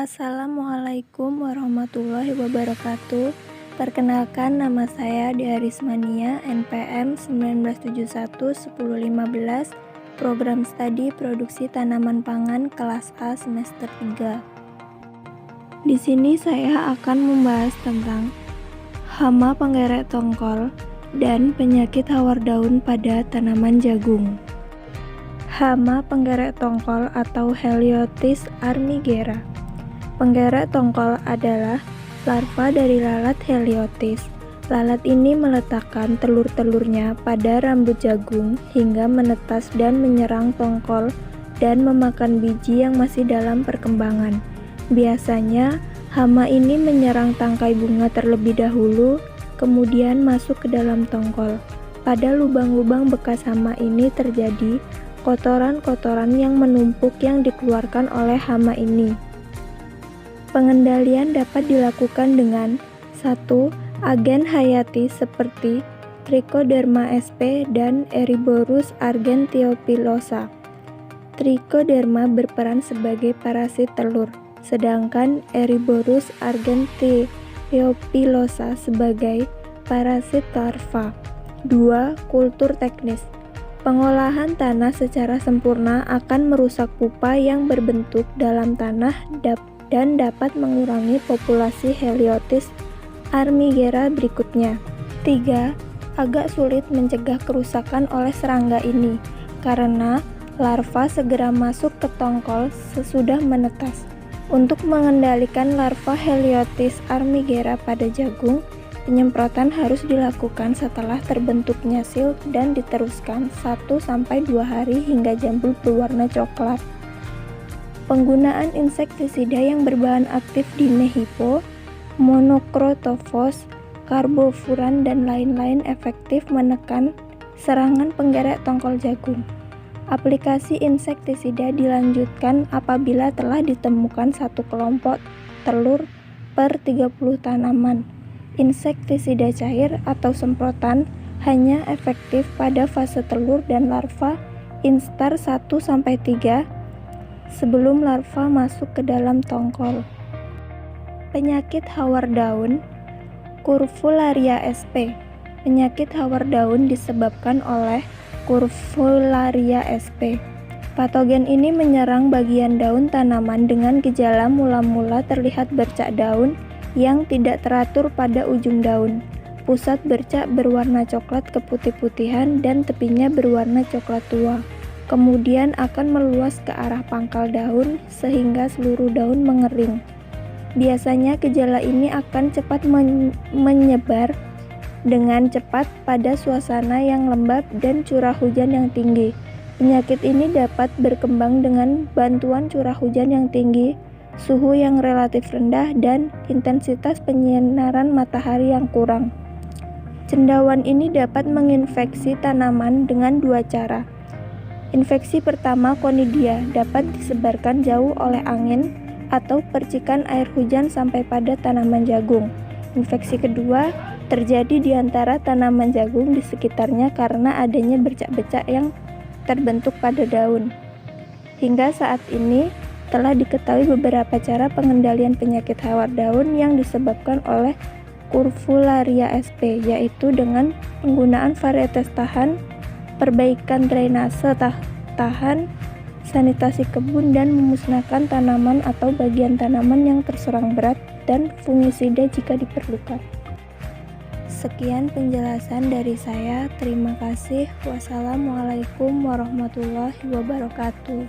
Assalamualaikum warahmatullahi wabarakatuh. Perkenalkan, nama saya Dea Rismania, NPM 1971-1015, Program Studi Produksi Tanaman Pangan kelas A semester 3. Di sini saya akan membahas tentang hama penggeret tongkol dan penyakit hawar daun pada tanaman jagung. Hama penggeret tongkol atau Heliotis armigera. Penggeret tongkol adalah larva dari lalat Heliotis. Lalat ini meletakkan telur-telurnya pada rambut jagung hingga menetas dan menyerang tongkol dan memakan biji yang masih dalam perkembangan. Biasanya, hama ini menyerang tangkai bunga terlebih dahulu, kemudian masuk ke dalam tongkol. Pada lubang-lubang bekas hama ini terjadi kotoran-kotoran yang menumpuk yang dikeluarkan oleh hama ini. Pengendalian dapat dilakukan dengan 1. Agen hayati seperti Trichoderma sp dan Eriborus argentiopilosa. Trichoderma berperan sebagai parasit telur, sedangkan Eriborus argentiopilosa sebagai parasit larva. 2. Kultur teknis. Pengolahan tanah secara sempurna akan merusak pupa yang berbentuk dalam tanah dan dapat mengurangi populasi Heliotis armigera berikutnya. 3. Agak sulit mencegah kerusakan oleh serangga ini, karena larva segera masuk ke tongkol sesudah menetas. Untuk mengendalikan larva Heliotis armigera pada jagung, penyemprotan harus dilakukan setelah terbentuknya sil dan diteruskan 1-2 hari hingga jambul berwarna coklat. Penggunaan insektisida yang berbahan aktif dinehipo, monokrotofos, karbofuran, dan lain-lain efektif menekan serangan penggeret tongkol jagung. Aplikasi insektisida dilanjutkan apabila telah ditemukan satu kelompok telur per 30 tanaman. Insektisida cair atau semprotan hanya efektif pada fase telur dan larva instar 1-3 sebelum larva masuk ke dalam tongkol. Penyakit hawar daun, Curvularia sp. Penyakit hawar daun disebabkan oleh Curvularia sp. Patogen ini menyerang bagian daun tanaman dengan gejala mula-mula terlihat bercak daun yang tidak teratur pada ujung daun. Pusat bercak berwarna coklat keputih-putihan dan tepinya berwarna coklat tua. Kemudian akan meluas ke arah pangkal daun sehingga seluruh daun mengering. Biasanya gejala ini akan cepat menyebar dengan cepat pada suasana yang lembab dan curah hujan yang tinggi. Penyakit ini dapat berkembang dengan bantuan curah hujan yang tinggi, suhu yang relatif rendah, dan intensitas penyinaran matahari yang kurang. Cendawan ini dapat menginfeksi tanaman dengan 2 cara. Infeksi pertama, Conidia, dapat disebarkan jauh oleh angin atau percikan air hujan sampai pada tanaman jagung. Infeksi kedua terjadi di antara tanaman jagung di sekitarnya karena adanya bercak-bercak yang terbentuk pada daun. Hingga saat ini, telah diketahui beberapa cara pengendalian penyakit hawar daun yang disebabkan oleh Curvularia sp, yaitu dengan penggunaan varietas tahan, perbaikan drainase tahan, sanitasi kebun, dan memusnahkan tanaman atau bagian tanaman yang terserang berat, dan fungisida jika diperlukan. Sekian penjelasan dari saya. Terima kasih. Wassalamualaikum warahmatullahi wabarakatuh.